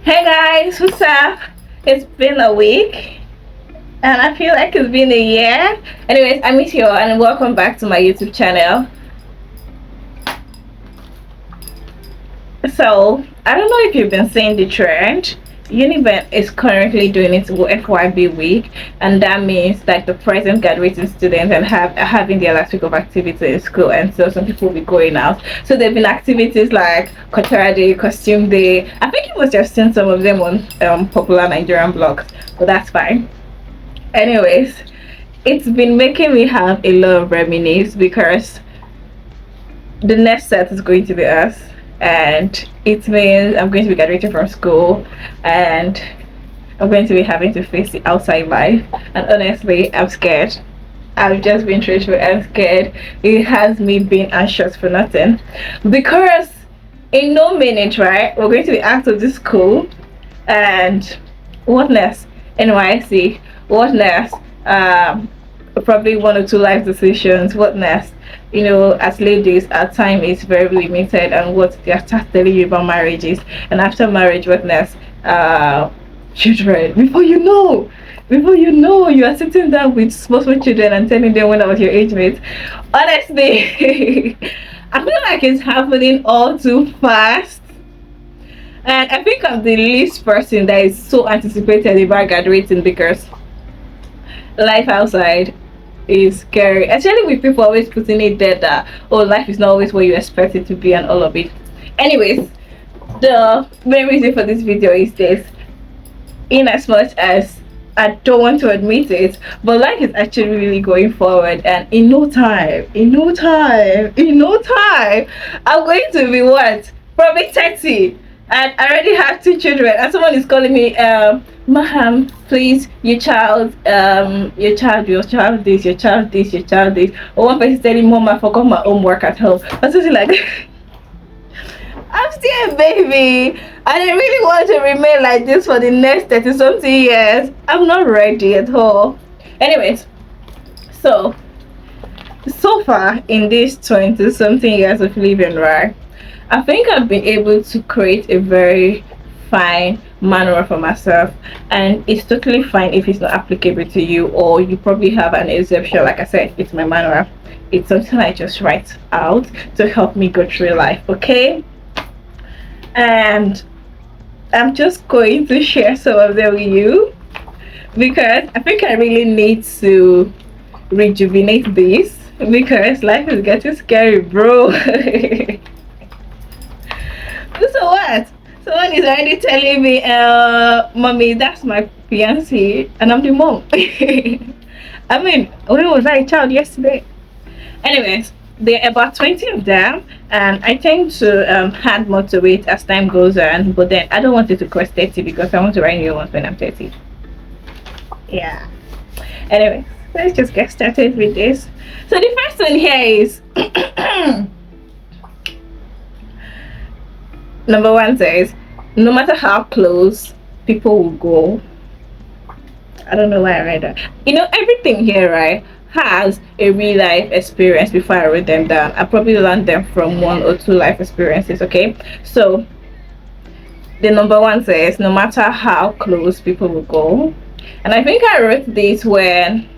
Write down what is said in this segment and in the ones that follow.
Hey guys, what's up? It's been a week and I feel like it's been a year. Anyways, I miss you all and welcome back to my YouTube channel. So, I don't know if you've been seeing the trend. Univen is currently doing its FYB week, and that means like the present graduating students and having their last week of activity in school, and so some people will be going out. So there've been activities like Cultural Day, Costume Day. I think you must have seen some of them on popular Nigerian blogs, but that's fine. Anyways, it's been making me have a lot of reminisce because the next set is going to be us, and it means I'm going to be graduating from school and I'm going to be having to face the outside life. And honestly, I'm scared. I've just been truthful. I'm scared. It has me being anxious for nothing because in no minute, right, we're going to be out of this school, and what next? NYC, what next? Probably one or two life decisions. What next? You know, as ladies, our time is very limited, and what they are start telling you about marriages, and after marriage, what next? Children. Before you know, you are sitting down with small children and telling them when about your age mate. Honestly, I feel like it's happening all too fast. And I think I'm the least person that is so anticipated about graduating because life outside is scary, especially with people always putting it there that oh, life is not always what you expect it to be and all of it. Anyways, the main reason for this video is this: in as much as I don't want to admit it, but life is actually really going forward, and in no time, I'm going to be what? Probably 30. And I already have two children, and someone is calling me, Maham, please, your child this, your child this. Or one person telling Mom, I forgot my homework at home. Or something like that. I'm still a baby, and I really want to remain like this for the next 30 something years. I'm not ready at all. Anyways, so far in these 20 something years of living, right, I think I've been able to create a very fine manual for myself, and it's totally fine if it's not applicable to you, or you probably have an exception. Like I said, it's my manual. It's something I just write out to help me go through life, okay? And I'm just going to share some of them with you because I think I really need to rejuvenate this because life is getting scary, bro. So what? Someone is already telling me, mommy, that's my fiancé, and I'm the mom. I mean, when was I a child yesterday? Anyways, there are about 20 of them, and I tend to add more to it as time goes on, but then I don't want it to cost 30 because I want to write new ones when I'm 30. Yeah. Anyway, let's just get started with this. So the first one here is number one says, no matter how close people will go. I don't know why I read that. You know, everything here, right, has a real life experience before I write them down. I probably learned them from one or two life experiences, okay? So, the number one says, no matter how close people will go. And I think I wrote this when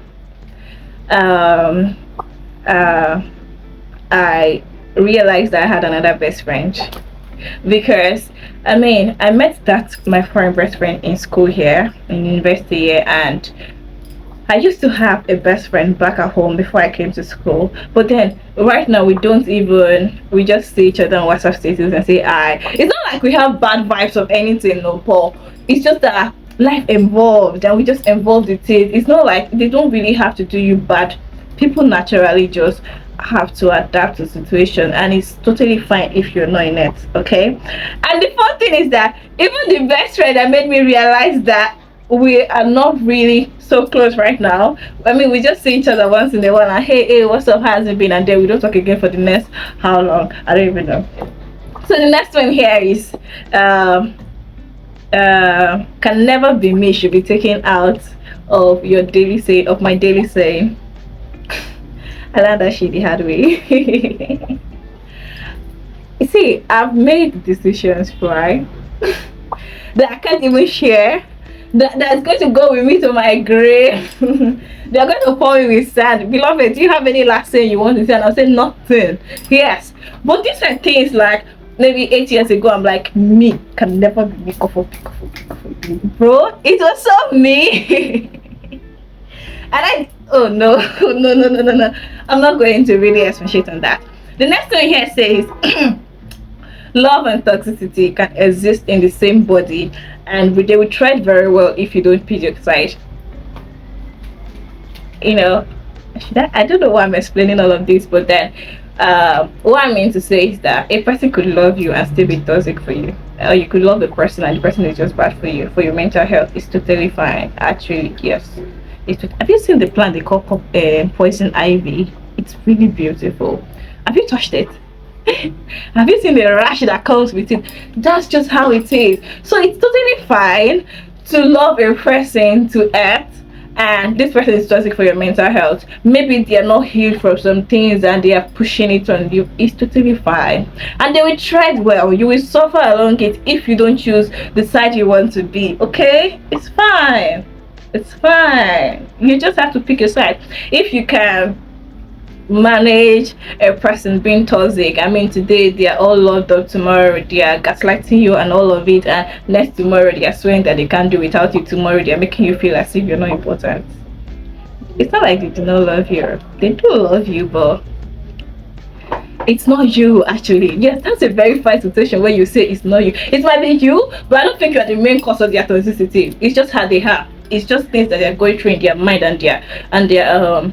I realized that I had another best friend. Because I mean, I met my foreign best friend in school here, in university here, and I used to have a best friend back at home before I came to school. But then right now we just see each other on WhatsApp status and say hi. It's not like we have bad vibes of anything, no, Paul. It's just that life evolved and we just evolved with it. It's not like they don't really have to do you bad. People naturally just have to adapt to the situation, and it's totally fine if you're not in it, okay? And the fun thing is that even the best friend that made me realize that we are not really so close right now. I mean, we just see each other once in a while and hey, what's up, how's it been, and then we don't talk again for the next how long, I don't even know. So the next one here is can never be me should be taken out of your daily saying, of my daily saying. I learned that shit the hard way. You see, I've made decisions, right? that I can't even share, that's going to go with me to my grave. They're going to pour me with sand. Beloved, do you have any last thing you want to say? And I'll say nothing. Yes. But these are things like maybe 8 years ago, I'm like, me can never be me. Bro, it was so me. And oh no, no. I'm not going to really expatiate on that. The next one here says, love and toxicity can exist in the same body, and they will tread very well if you don't pick your side. You know, I don't know why I'm explaining all of this, but then what I mean to say is that a person could love you and still be toxic for you, or you could love the person and the person is just bad for you, for your mental health. It's totally fine, actually. Yes, have you seen the plant they call poison ivy? It's really beautiful. Have you touched it? Have you seen the rash that comes with it? That's just how it is. So it's totally fine to love a person to earth, and this person is toxic for your mental health. Maybe they are not healed from some things and they are pushing it on you. It's totally fine, and they will tread well. You will suffer along it if you don't choose the side you want to be. Okay, it's fine. It's fine. You just have to pick a side. If you can manage a person being toxic, I mean, today they are all loved up, tomorrow they are gaslighting you and all of it, and next tomorrow they are swearing that they can't do without you, tomorrow they are making you feel as if you're not important. It's not like they do not love you. They do love you, but it's not you. Actually, yes, that's a very fine situation where you say it's not you. It might be you, but I don't think you're the main cause of their toxicity. It's just how they are. It's just things that they're going through in their mind, and they're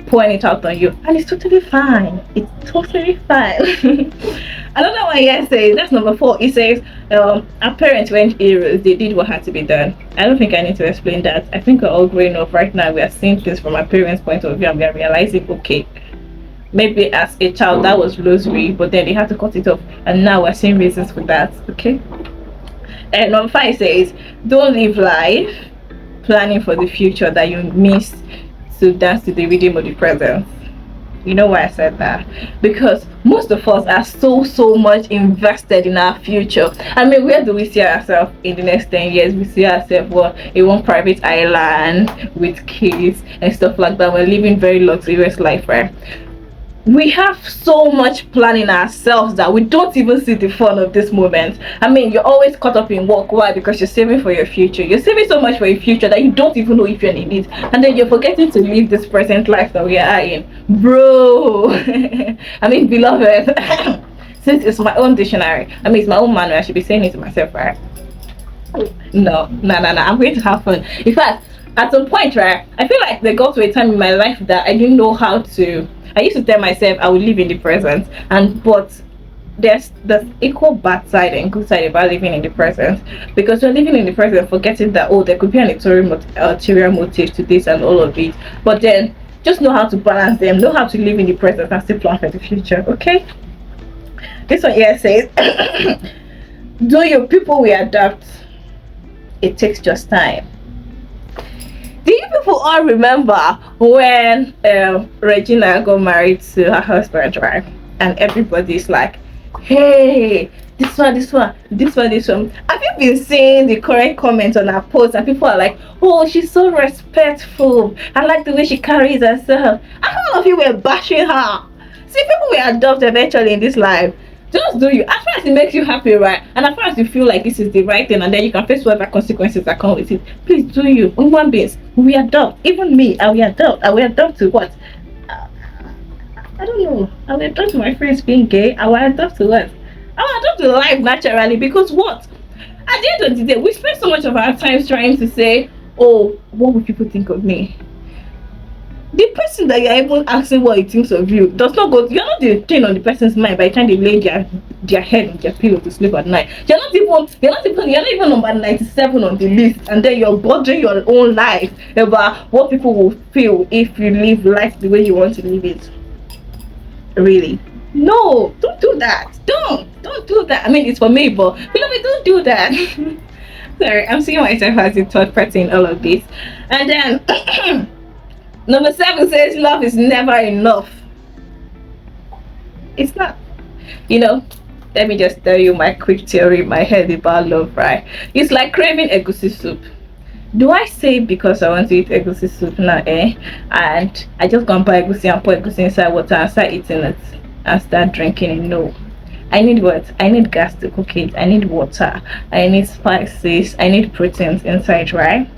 pouring it out on you, and it's totally fine. It's totally fine. Another one here says, that's number 4. It says, our parents went heroes. They did what had to be done. I don't think I need to explain that. I think we're all growing up right now. We are seeing things from our parents' point of view, and we are realizing, okay, maybe as a child that was rosary, but then they had to cut it off, and now we're seeing reasons for that. Okay. And number 5 says, don't live life planning for the future that you missed to dance to the rhythm of the present. You know why I said that? Because most of us are so much invested in our future. I mean, where do we see ourselves in the next 10 years? We see ourselves, well, in one private island with kids and stuff like that. We're living very luxurious life, right? We have so much planning ourselves that we don't even see the fun of this moment. I mean, you're always caught up in work. Why? Because you're saving for your future. You're saving so much for your future that you don't even know if you're in it, and then you're forgetting to live this present life that we are in, bro. I mean, beloved, since it's my own dictionary, I mean, it's my own manual, I should be saying it to myself, right? No, I'm going to have fun. In fact, at some point, right, I feel like there got to a time in my life that I didn't know how to. I used to tell myself I would live in the present, but there's equal bad side and good side about living in the present, because you're living in the present forgetting that, oh, there could be an ulterior motive to this and all of it. But then just know how to balance them, know how to live in the present and still plan for the future. Okay, this one here says, do your people will adapt, it takes just time. Do you people all remember when Regina got married to her husband, right? And everybody's like, hey, this one. Have you been seeing the correct comments on her post? And people are like, oh, she's so respectful. I like the way she carries herself. And all of you were bashing her. See, people will adopt eventually in this life. Just do you. As far as it makes you happy, right? And as far as you feel like this is the right thing, and then you can face whatever consequences that come with it, please do you. Human beings, we adopt. Even me, I will adopt. I will adopt to what? I don't know. I will adopt to my friends being gay. I will adopt to what? I will adopt to life naturally, because what? At the end of the day, we spend so much of our time trying to say, oh, what will people think of me? The person that you're even asking what he thinks of you does not go. You're not the thing on the person's mind by the time they lay their head on their pillow to sleep at night. You're not even number 97 on the list, and then you're bothering your own life about what people will feel if you live life the way you want to live it. Really? No, don't do that. Don't do that. I mean, it's for me, but don't do that. Sorry, I'm seeing myself as the third person in all of this. And then number 7 says love is never enough. It's not. Let me just tell you my quick theory in my head about love, right? It's like craving egusi soup. Do I say because I want to eat egusi soup now, and I just go and buy egusi and put egusi inside water and start eating it and start drinking it? No. I need what? I need gas to cook it. I need water. I need spices. I need proteins inside, right?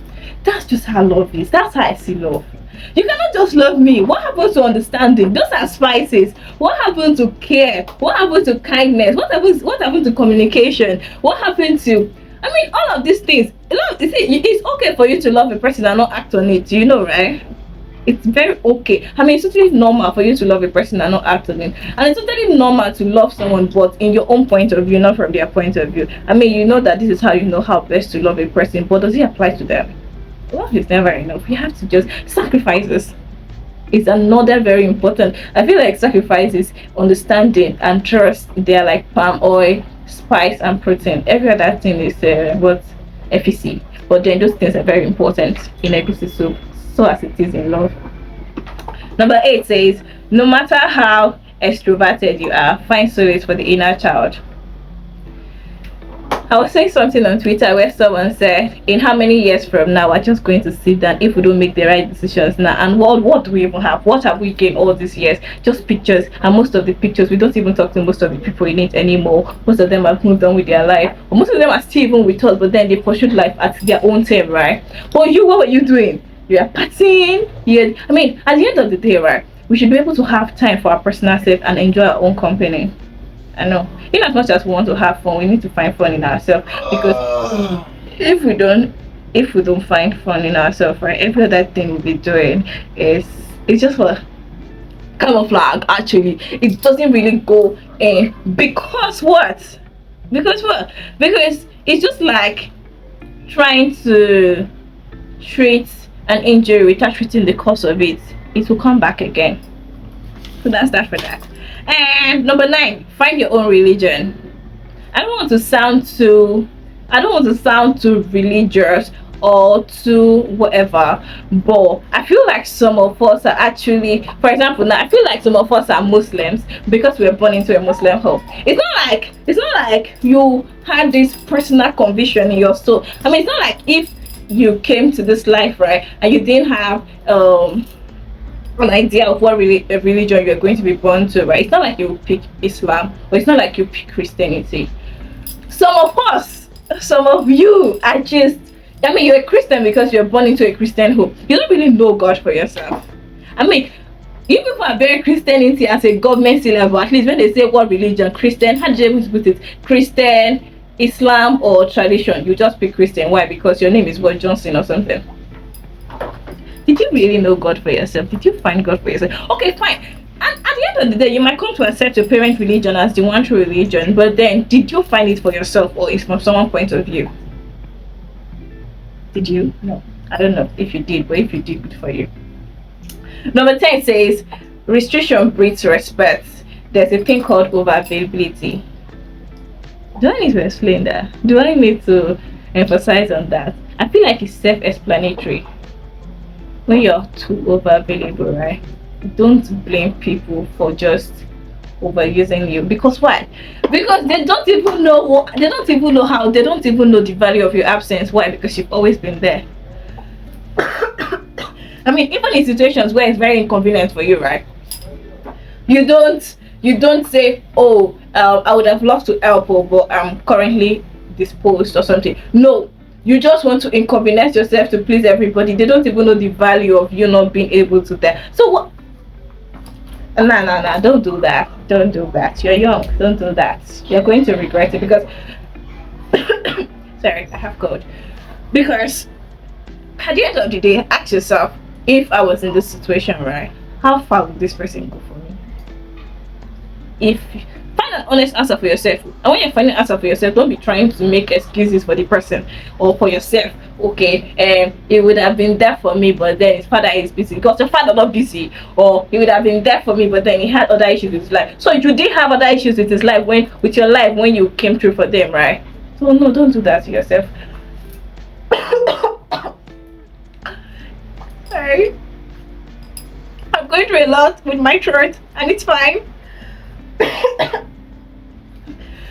That's just how love is. That's how I see love. You cannot just love me. What happened to understanding? Those are spices. What happened to care? What happened to kindness? What happened to communication? What happened to, I mean, all of these things. Love, you see, it's okay for you to love a person and not act on it. You know, right? It's very okay. I mean, it's totally normal for you to love a person and not act on it. And it's totally normal to love someone, but in your own point of view, not from their point of view. I mean, you know that this is how you know how best to love a person, but does it apply to them? Love is never enough. You have to just sacrifices. It's another very important. I feel like sacrifices, understanding, and trust. They're like palm oil, spice, and protein. Every other thing is what FEC. But then those things are very important in egusi soup, so as it is in love. Number 8 says, no matter how extroverted you are, find solace for the inner child. I was saying something on Twitter where someone said, in how many years from now we're just going to sit down if we don't make the right decisions now? And what do we even have? What have we gained all these years? Just pictures, and most of the pictures, we don't even talk to most of the people in it anymore. Most of them have moved on with their life, or most of them are still even with us, but then they pursued life at their own time, right? But you, what were you doing? You are partying. I mean, at the end of the day, right, we should be able to have time for our personal self and enjoy our own company. I know. In as much as we want to have fun, we need to find fun in ourselves, because if we don't find fun in ourselves, right, every other thing we'll be doing is, it's just for camouflage. Actually, it doesn't really go in, because what? Because it's just like trying to treat an injury without treating the cause of it. It will come back again. So that's that for that. And number 9, find your own religion. I don't want to sound too religious or too whatever, but I feel like some of us are actually, for example, now I feel like some of us are Muslims because we were born into a Muslim home. It's not like you had this personal conviction in your soul. I mean, it's not like if you came to this life, right, and you didn't have an idea of what religion you're going to be born to, right? It's not like you pick Islam, or it's not like you pick Christianity. Some of you are just, I mean, you're a Christian because you're born into a Christian home. You don't really know God for yourself. I mean, you people are very Christianity as a government level. At least when they say what religion, Christian, how do you able to put it? Christian, Islam, or tradition? You just pick Christian. Why? Because your name is what, Johnson or something. Did you really know God for yourself? Did you find God for yourself? Okay, fine. And at the end of the day, you might come to accept your parent religion as the one true religion, but then did you find it for yourself, or is from someone's point of view? Did you? No. I don't know if you did, but if you did, good for you. Number 10 says, restriction breeds respect. There's a thing called over-availability. Do I need to explain that? Do I need to emphasize on that? I feel like it's self-explanatory. When you're too over-available, right? Don't blame people for just overusing you. Because why? Because they don't even know the value of your absence. Why? Because you've always been there. I mean, even in situations where it's very inconvenient for you, right? You don't say, oh, I would have loved to help, but I'm currently disposed or something. No, you just want to inconvenience yourself to please everybody. They don't even know the value of you not being able to there. So what? Nah, don't do that. Don't do that. You're young. Don't do that. You're going to regret it, because sorry, I have cold. Because at the end of the day, ask yourself, if I was in this situation, right, how far would this person go for me? If find an honest answer for yourself, and when you're finding an answer for yourself, don't be trying to make excuses for the person or for yourself. Okay, he would have been there for me, but then his father is busy. Because your father not busy, or he would have been there for me, but then he had other issues with his life. So you did have other issues with his life with your life when you came through for them, right? So no, don't do that to yourself. Sorry, I'm going through a lot with my throat, and it's fine.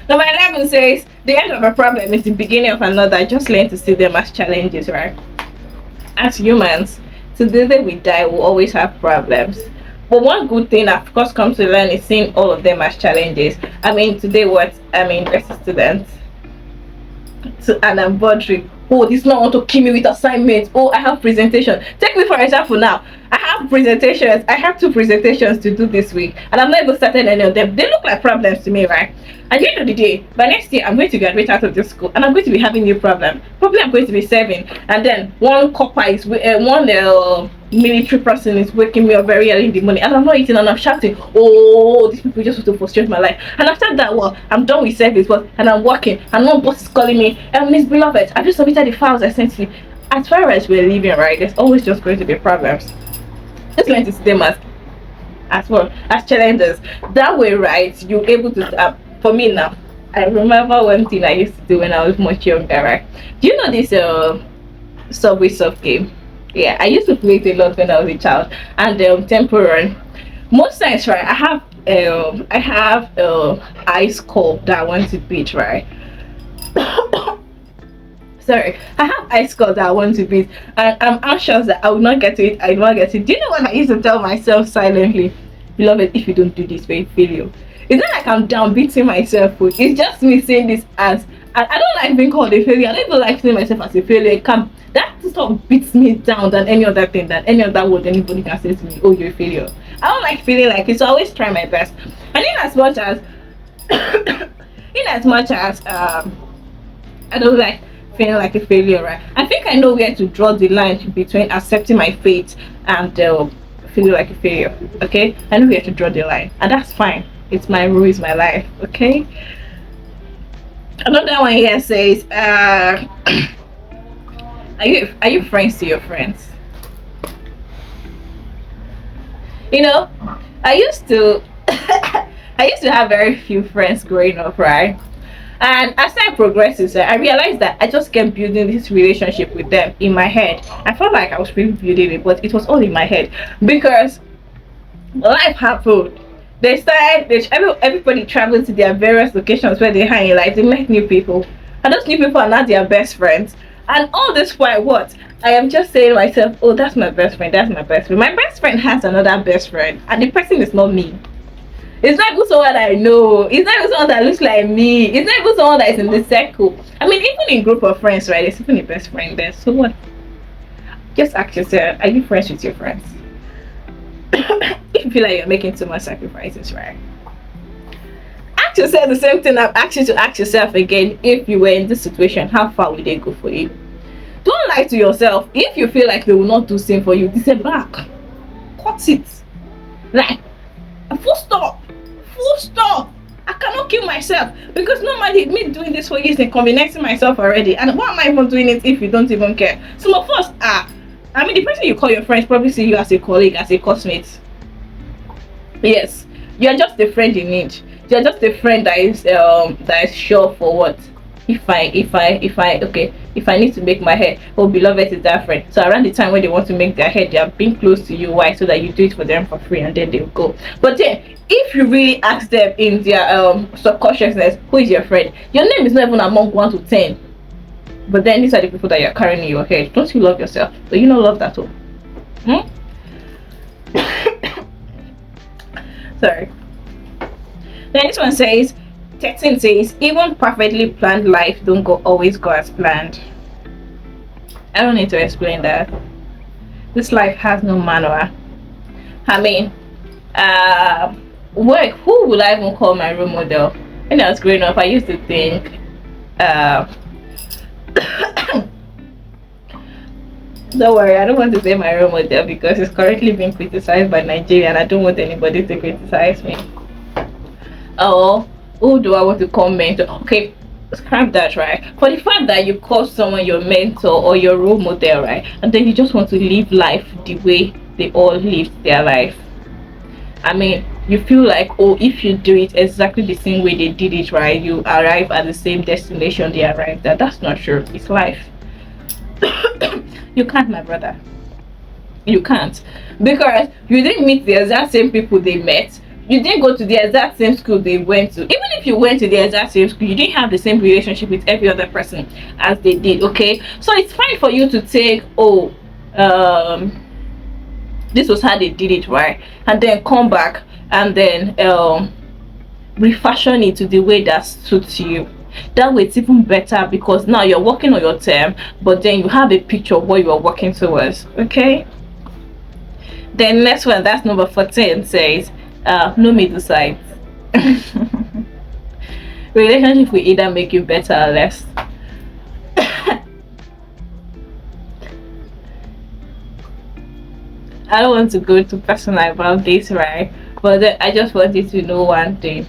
Number 11 says, the end of a problem is the beginning of another. Just learn to see them as challenges, right? As humans, to the day we die, we'll always have problems. But one good thing I've of course come to learn is seeing all of them as challenges. I mean, today what I mean, as a student, to and I'm bothering. Oh, this not want to kill me with assignments. Oh, I have presentation. Take me for example now. I have presentations. I have 2 presentations to do this week, and I'm not even starting any of them. They look like problems to me, right? At the end of the day, by next year, I'm going to graduate out of this school, and I'm going to be having new problem. Probably I'm going to be serving, and then one copper is one military person is waking me up very early in the morning, and I'm not eating, and I'm shouting, "Oh, these people just want to frustrate my life." And after that, well, I'm done with service, but and I'm working, and one boss is calling me, Miss Beloved, I just submitted the files I sent you. As far as we're living, right, there's always just going to be problems. Just learn to see them as well as challenges. That way, right, you're able to. For me now, I remember one thing I used to do when I was much younger. Right? Do you know this Subway Surf game? Yeah, I used to play it a lot when I was a child. And Temple Run. Most times, right, I have ice cold that I want to beat, right? Sorry, I have ice cold that I want to beat, and I'm anxious that I will not get to it. I will not get to it. Do you know what I used to tell myself silently? Beloved, if you don't do this, we fail. It's not like I'm down beating myself. It's just me saying this as I don't like being called a failure. I don't even like seeing myself as a failure. That sort of beats me down than any other thing, than any other word anybody can say to me. Oh, you're a failure. I don't like feeling like it, so I always try my best. And in as much as I don't like feeling like a failure, right? I think I know where to draw the line between accepting my fate and feeling like a failure. Okay, I know where to draw the line, and that's fine. It's my rule, it's my life. Okay. Another one here says, are you friends to your friends? You know, I used to I used to have very few friends growing up, right? And as time progresses, I realized that I just kept building this relationship with them in my head. I felt like I was really building it, but it was all in my head because life happened. Everybody traveled to their various locations where they hang in life. They met new people, and those new people are now their best friends. And all this while, what I am just saying to myself, oh, that's my best friend. That's my best friend. My best friend has another best friend, and the person is not me. It's not even someone that I know. It's not even someone that looks like me. It's not even someone that is in the circle. I mean, even in group of friends, right? There's even a best friend there. So what? Just ask yourself, are you friends with your friends? If you feel like you're making too much sacrifices, right? Ask yourself the same thing I've asked you to ask yourself again. If you were in this situation, how far would they go for you? Don't lie to yourself. If you feel like they will not do the same for you, step back. Cut it. Like, full stop. Full stop. I cannot kill myself because normally me doing this for you is inconveniencing myself already. And why am I even doing it if you don't even care? Some of us are. I mean, the person you call your friend probably see you as a colleague, as a classmate. Yes, you're just a friend in need. You're just a friend that is sure for what. If I need to make my hair, oh, beloved is that friend. So around the time when they want to make their hair, they are being close to you. Why? So that you do it for them for free, and then they'll go. But then, if you really ask them in their subconsciousness, who is your friend? Your name is not even among 1 to 10. But then these are the people that you're carrying in your head. Don't you love yourself? Do you not love that all? Sorry. Then this one says, 13 says, even perfectly planned life don't always go as planned. I don't need to explain that. This life has no manual. I mean, who would I even call my role model? When I was growing up, I used to think, don't worry, I don't want to say my role model because it's currently being criticized by Nigeria, and I don't want anybody to criticize me. Oh, who do I want to call mentor? Okay, scrap that, right? For the fact that you call someone your mentor or your role model, right? And then you just want to live life the way they all lived their life. I mean, you feel like, oh, if you do it exactly the same way they did it, right, you arrive at the same destination they arrived at. That's not true. It's life. You can't, my brother. You can't, because you didn't meet the exact same people they met, You didn't go to the exact same school they went to. Even if you went to the exact same school, you didn't have the same relationship with every other person as they did. Okay, so it's fine for you to take, oh, this was how they did it, right, and then come back and then refashion it to the way that suits you. That way it's even better, because now you're working on your term, but then you have a picture of what you are working towards. Okay, then next one, that's number 14, says no middle sides. Relationship will either make you better or less. I don't want to go too personal about this, right? But then I just want you to know one thing: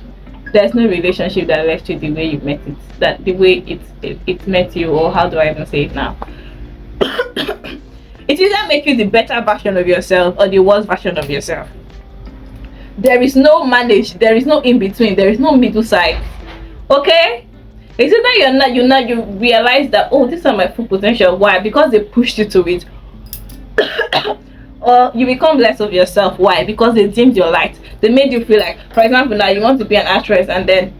there's no relationship that left you the way you met it, that the way it met you, or how do I even say it now? It either make you the better version of yourself or the worst version of yourself. There is no manage, there is no in between, there is no middle side. Okay, it's either you realize that, oh, these are my full potential. Why? Because they pushed you to it. Or you become less of yourself. Why? Because they dimmed your light. They made you feel like, for example, now you want to be an actress, and then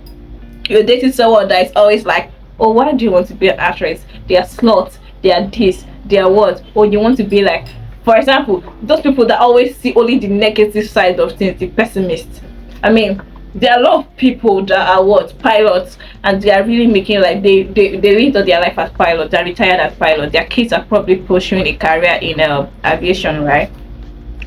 you're dating someone that is always like, oh, why do you want to be an actress? They are sluts, they are this, they are what? Or you want to be like, for example, those people that always see only the negative side of things, the pessimists. I mean, there are a lot of people that are what, pilots, and they are really making, like, they live their life as pilots. They're retired as pilots. Their kids are probably pursuing a career in aviation, right?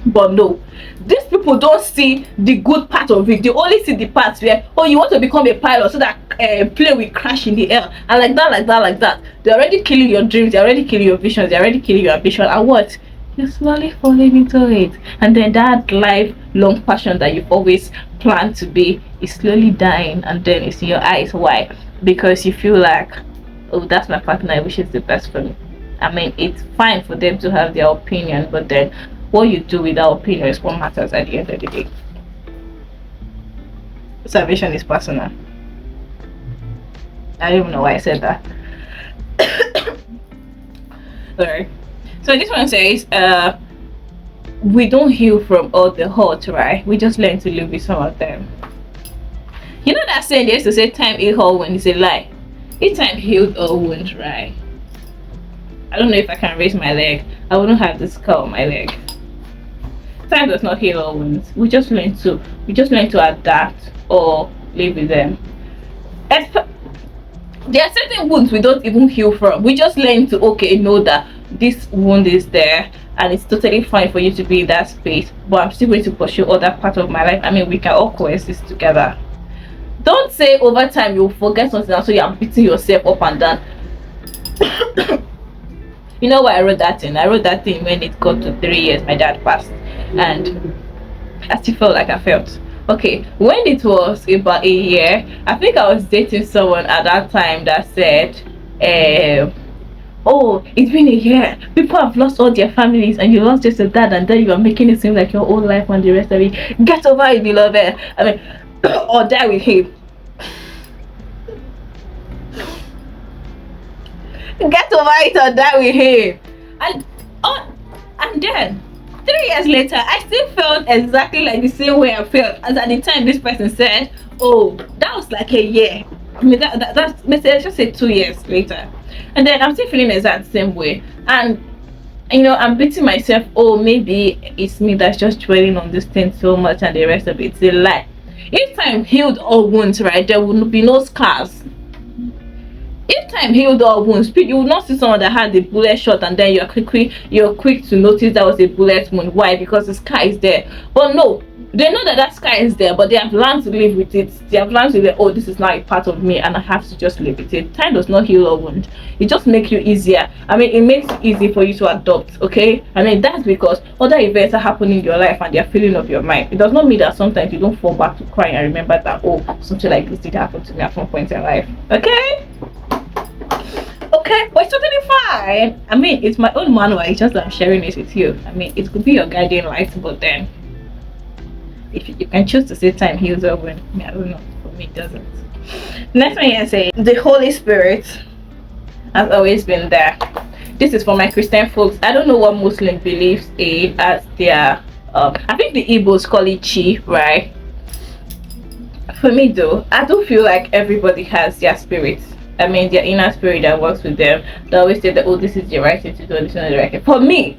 But no, these people don't see the good part of it. They only see the parts where, oh, you want to become a pilot so that plane will crash in the air, and like that. They're already killing your dreams. They're already killing your visions. They're already killing your ambition. And what? You're slowly falling into it, and then that lifelong passion that you've always planned to be is slowly dying, and then it's in your eyes. Why? Because you feel like, oh, that's my partner, I wish it's the best for me. I mean, it's fine for them to have their opinion, but then what you do with that opinion is what matters at the end of the day. Salvation is personal. I don't even know why I said that. Sorry. So this one says, we don't heal from all the hurt, right? We just learn to live with some of them. You know that saying they used to say, time heals all wounds? It's a lie. If time healed all wounds, right? I don't know if I can raise my leg. I wouldn't have this scar on my leg. Time does not heal all wounds. We just learn to adapt or live with them. There are certain wounds we don't even heal from. We just learn to, okay, know that this wound is there, and it's totally fine for you to be in that space, but I'm still going to pursue other part of my life. I mean, we can all coexist together. Don't say over time you'll forget something, and so you're beating yourself up and down. You know why I wrote that thing? I wrote that thing when it got to 3 years my dad passed, and I still felt like I felt. Okay, when it was about a year, I think I was dating someone at that time that said, oh, it's been a year, people have lost all their families, and you lost just a dad, and then you are making it seem like your own life and the rest of it. Get over it, beloved. I mean, or die with him. Get over it or die with him. And then 3 years later, I still felt exactly like the same way I felt as at the time this person said, oh, that was like a year. I mean, that's, let's just say 2 years later. And then I'm still feeling exactly the same way. And, you know, I'm beating myself, oh, maybe it's me that's just dwelling on this thing so much, and the rest of it's a lie. If time healed all wounds, right, there would be no scars. If time healed all wounds, you will not see someone that had a bullet shot and then you're quick to notice that was a bullet wound. Why? Because the scar is there. But no, they know that scar is there, but they have learned to live with it. They have learned to say, oh, this is now a part of me, and I have to just live with it. Time does not heal all wounds. It just makes you easier. I mean, it makes it easy for you to adopt. Okay, I mean, that's because other events are happening in your life and they're filling up your mind. It does not mean that sometimes you don't fall back to crying and remember that, oh, something like this did happen to me at some point in life. Okay, but it's totally fine. I mean, it's my own manual. It's just that I'm sharing it with you. I mean, it could be your guiding light, but then if you can choose to say time heals all when, I don't know, for me it doesn't. Next one here say, the Holy Spirit has always been there. This is for my Christian folks. I don't know what Muslim believes in as their I think the Igbos call it chi, right? For me though, I do feel like everybody has their spirit. I mean, their inner spirit that works with them. They always say that, oh, this is the right thing to do, this is not the right thing. For me,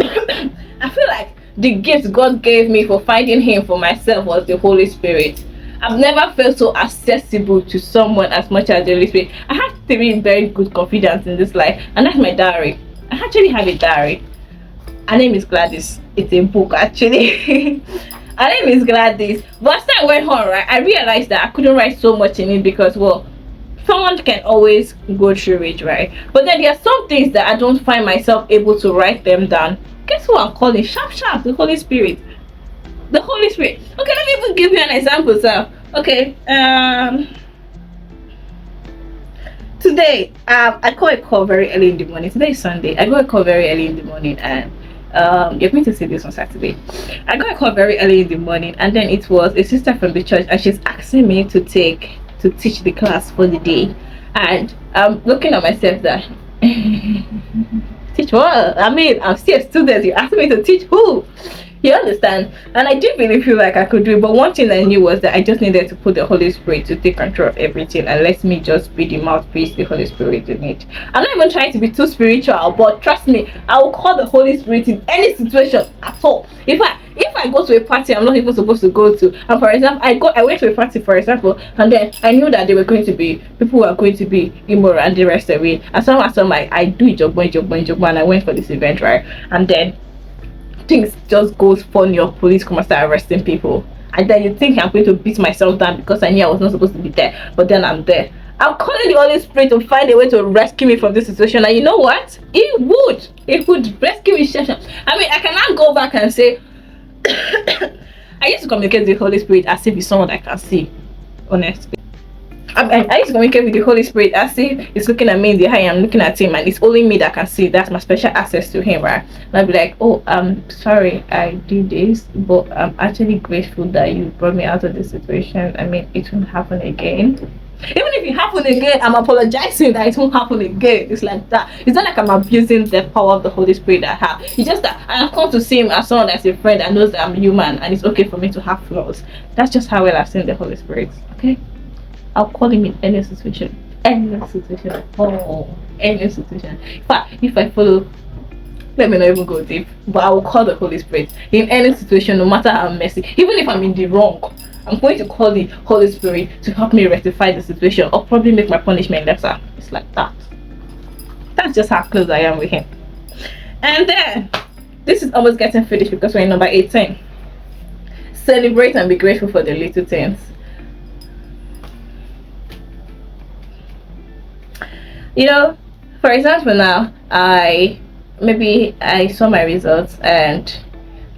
I feel like the gift God gave me for finding Him for myself was the Holy Spirit. I've never felt so accessible to someone as much as the Holy Spirit. I have three very good confidence in this life, and that's my diary. I actually have a diary. Her name is Gladys. It's a book actually. Her name is Gladys. But as I went on, right, I realized that I couldn't write so much in it because, well, someone can always go through it, right? But then there are some things that I don't find myself able to write them down. Guess who I'm calling? Sharp, sharp, the Holy Spirit. The Holy Spirit. Okay, let me even give you an example, sir. Okay, today I got a call very early in the morning. Today is Sunday. I got a call very early in the morning, and you're going to see this on Saturday. I got a call very early in the morning, and then it was a sister from the church, and she's asking me to teach the class for the day. And I'm looking at myself that teach what? I mean, I'm still a student. You asked me to teach who? You understand? And I did really feel like I could do it, but one thing I knew was that I just needed to put the Holy Spirit to take control of everything and let me just be the mouthpiece the Holy Spirit in it. I'm not even trying to be too spiritual, but trust me, I will call the Holy Spirit in any situation at all. If I go to a party I'm not even supposed to go to, and for example I went to a party, for example, and then I knew that there were going to be people who are going to be immoral and the rest of it, and some I do job, and I went for this event, right? And then things just goes funny, or police come and start arresting people, and then you think I'm going to beat myself down because I knew I was not supposed to be there, but then I'm there. I'm calling the Holy Spirit to find a way to rescue me from this situation, and you know what? It would rescue me. I mean, I cannot go back and say I used to communicate with the Holy Spirit as if it's someone I can see, honestly. I used to communicate with the Holy Spirit as if he's looking at me in the eye, I'm looking at him, and it's only me that can see. That's my special access to him, right? And I'd be like, oh, I'm sorry I did this, but I'm actually grateful that you brought me out of this situation. I mean, it won't happen again. Even if it happens again, I'm apologizing that it won't happen again. It's like that. It's not like I'm abusing the power of the Holy Spirit I have. It's just that I have come to see him as someone that's a friend and knows that I'm human, and it's okay for me to have flaws. That's just how well I've seen the Holy Spirit. Okay? I'll call him in any situation. Any situation at all. Any situation. If I follow, let me not even go deep, but I will call the Holy Spirit in any situation, no matter how messy. Even if I'm in the wrong, I'm going to call the Holy Spirit to help me rectify the situation, or probably make my punishment lesser. It's like that. That's just how close I am with him. And then, this is almost getting finished because we're in number 18. Celebrate and be grateful for the little things. You know, for example, now I saw my results, and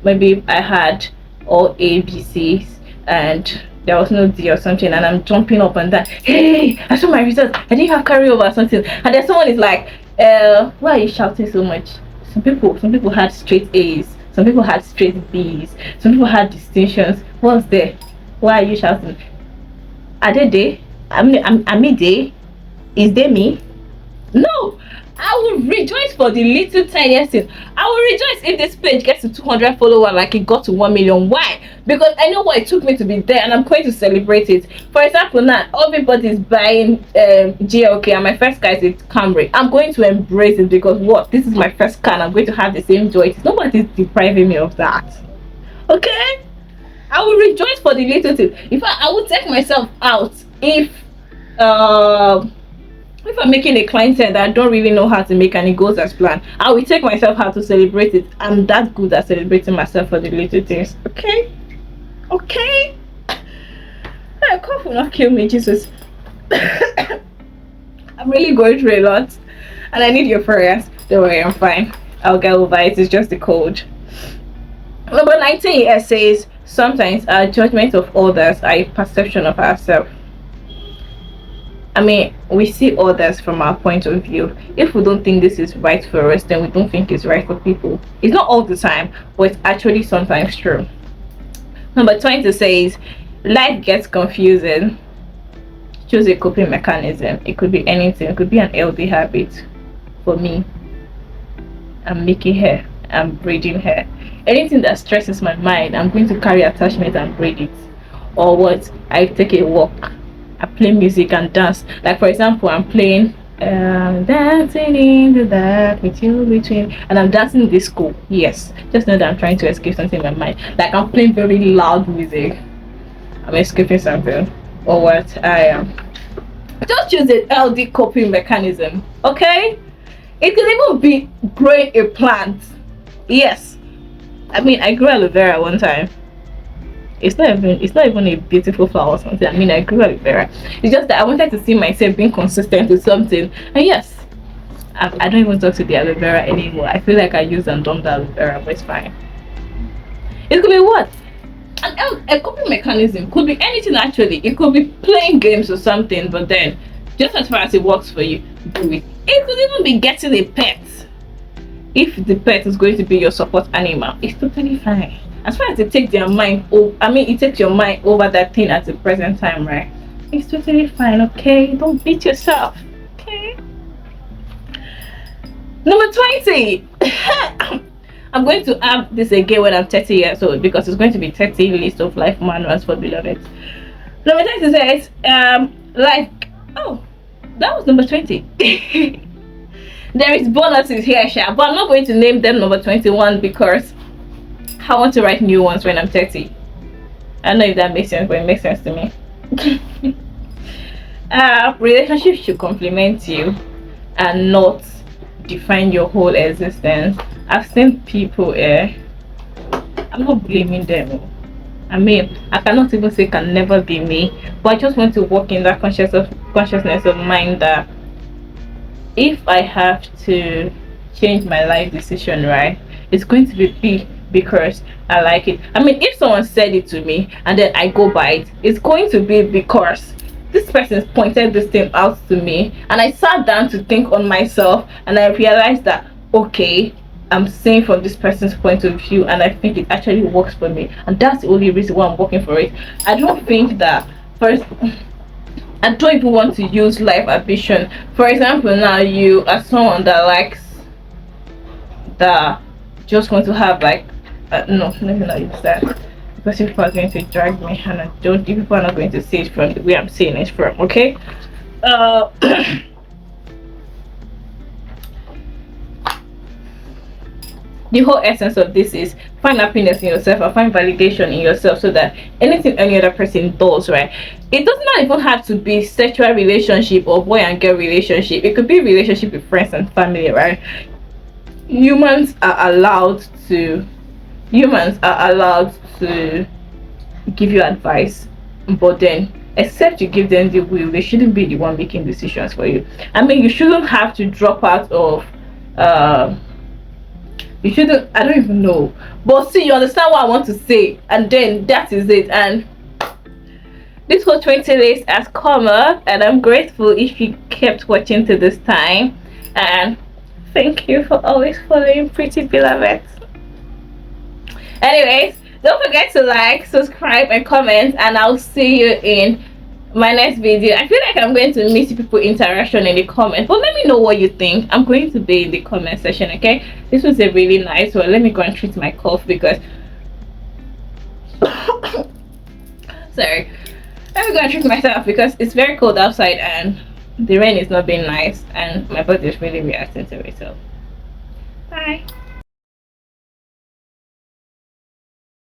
maybe I had all A, B, C's, and there was no D or something, and I'm jumping up and down. Hey, I saw my results. I didn't have carryover or something, and then someone is like, why are you shouting so much? Some people had straight A's. Some people had straight B's. Some people had distinctions. What's there? Why are you shouting? Are they there? I'm me there? Is there me? No, I will rejoice for the little tiniest thing. I will rejoice if this page gets to 200 followers like it got to 1 million. Why? Because I know what it took me to be there, and I'm going to celebrate it. For example, now everybody's buying GLK, and my first car is a Camry. I'm going to embrace it because what? This is my first car, and I'm going to have the same joy. Nobody's depriving me of that. Okay? I will rejoice for the little thing. In fact, I will take myself out if I'm making a clientele that I don't really know how to make and it goes as planned, I will take myself out to celebrate it. I'm that good at celebrating myself for the little things. Okay? Okay? A cough will not kill me, Jesus. I'm really going through a lot, and I need your prayers. Don't worry, I'm fine. I'll get over it. It's just the cold. Number 19 here says, sometimes our judgment of others are a perception of ourselves. I mean, we see others from our point of view. If we don't think this is right for us, then we don't think it's right for people. It's not all the time, but it's actually sometimes true. Number 20 says, life gets confusing. Choose a coping mechanism. It could be anything. It could be an healthy habit. For me, I'm making hair. I'm braiding hair. Anything that stresses my mind, I'm going to carry attachment and braid it. or what, I take a walk, I play music and dance. Like for example, I'm playing dancing in the dark with you between, and I'm dancing disco. Yes, just know that I'm trying to escape something in my mind. Like I'm playing very loud music, I'm escaping something, or what I am. Just use the LD coping mechanism, okay? It can even be growing a plant. Yes, I mean I grew aloe vera one time. It's not even a beautiful flower or something. I mean I grew aloe vera. It's just that I wanted to see myself being consistent with something. And yes, I don't even talk to the aloe vera anymore. I feel like I use and dump the aloe vera, but it's fine. It could be what? A coping mechanism could be anything actually. It could be playing games or something, but then just as far as it works for you, do it. It could even be getting a pet. If the pet is going to be your support animal, it's totally fine. As far as it takes their mind it takes your mind over that thing at the present time, right? It's totally fine, okay? Don't beat yourself. Okay. Number 20. I'm going to add this again when I'm 30 years old because it's going to be 30 list of life manuals for beloved. Number 20 says, oh, that was number 20. There is bonuses here, Sha, but I'm not going to name them number 21 because I want to write new ones when I'm 30. I don't know if that makes sense, but it makes sense to me. Relationships should complement you and not define your whole existence. I've seen people I'm not blaming them. I mean, I cannot even say can never be me, but I just want to walk in that consciousness of mind that if I have to change my life decision, right, it's going to be because I like it. I mean, if someone said it to me and then I go by it, it's going to be because this person pointed this thing out to me and I sat down to think on myself and I realized that okay, I'm seeing from this person's point of view and I think it actually works for me, and that's the only reason why I'm working for it. I don't think that first I don't even want to use life ambition. For example, now you are someone that likes that just want to have like no, let me not use that because people are going to drag me and I don't, people are not going to see it from the way I'm saying it from, okay? The whole essence of this is find happiness in yourself or find validation in yourself, so that anything any other person does, right, it does not even have to be sexual relationship or boy and girl relationship. It could be relationship with friends and family, right? Humans are allowed to give you advice, but then except you give them the will, they shouldn't be the one making decisions for you. I mean, you shouldn't have to drop out of you shouldn't, I don't even know, but see, you understand what I want to say, and then that is it. And this whole 20 days has come up and I'm grateful if you kept watching to this time, and thank you for always following Pretty Beloved. Anyways, don't forget to like, subscribe and comment, and I'll see you in my next video. I feel like I'm going to miss people interaction in the comments, but let me know what you think. I'm going to be in the comment section, okay? This was a really nice one. Let me go and treat my cough because sorry, let me go and treat myself because it's very cold outside and the rain is not being nice and my body is really reacting to it. So bye.